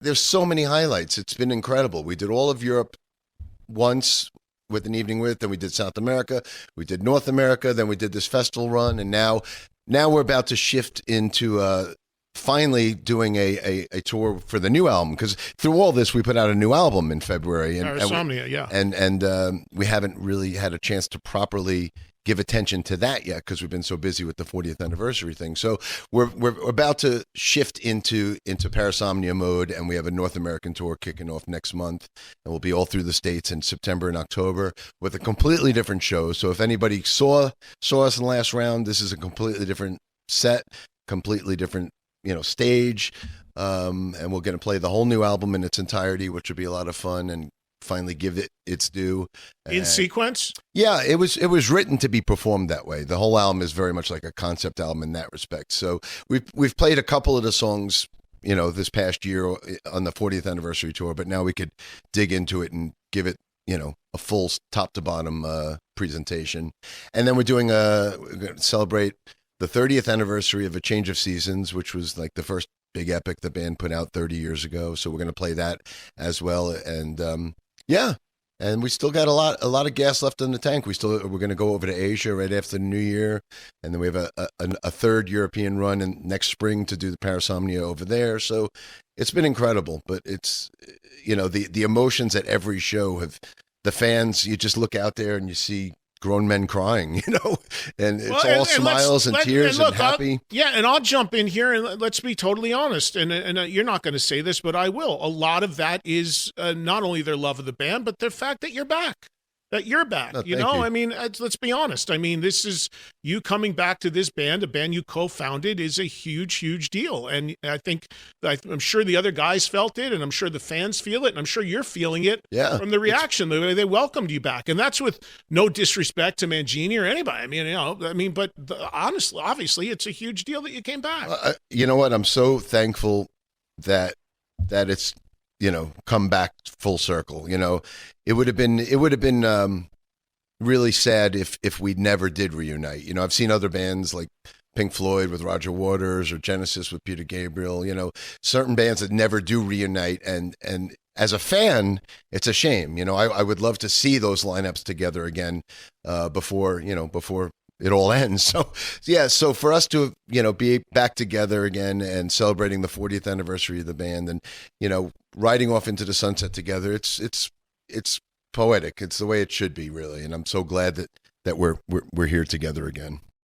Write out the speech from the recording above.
there's so many highlights. It's been incredible. We did all of Europe once with an evening with, then we did South America, we did North America, then we did this festival run, and now we're about to shift into finally doing a tour for the new album, because through all this we put out a new album in February, and we haven't really had a chance to properly give attention to that yet because we've been so busy with the 40th anniversary thing. So we're about to shift into Parasomnia mode, and we have a North American tour kicking off next month, and we'll be all through the States in September and October with a completely different show. So if anybody saw us in the last round, this is a completely different set, completely different stage, and we're going to play the whole new album in its entirety, which will be a lot of fun, and finally give it its due in sequence. Yeah, it was written to be performed that way. The whole album is very much like a concept album in that respect. So we've played a couple of the songs this past year on the 40th anniversary tour, but now we could dig into it and give it a full top to bottom presentation. And then we're going to celebrate the 30th anniversary of A Change of Seasons, which was like the first big epic the band put out 30 years ago. So we're going to play that as well. And and we still got a lot of gas left in the tank. We're going to go over to Asia right after the New Year, and then we have a third European run in next spring to do the Parasomnia over there. So it's been incredible. But it's the emotions at every show have the fans. You just look out there and you see grown men crying, and it's all smiles and tears and happy. And I'll jump in here and let's be totally honest. And you're not going to say this, but I will. A lot of that is not only their love of the band, but the fact that you're back. That you're back, you. I mean, let's be honest. I mean, this is you coming back to this band, a band you co-founded, is a huge, huge deal. And I'm sure the other guys felt it, and I'm sure the fans feel it, and I'm sure you're feeling it from the reaction, the way they welcomed you back. And that's with no disrespect to Mangini or anybody. But honestly, obviously, it's a huge deal that you came back. You know what? I'm so thankful that it's come back full circle. It would have been really sad if we never did reunite. I've seen other bands like Pink Floyd with Roger Waters or Genesis with Peter Gabriel, certain bands that never do reunite. And as a fan, it's a shame. I would love to see those lineups together again before it all ends. So for us to, be back together again and celebrating the 40th anniversary of the band and, riding off into the sunset together, it's poetic. It's the way it should be, really. And I'm so glad that we're here together again.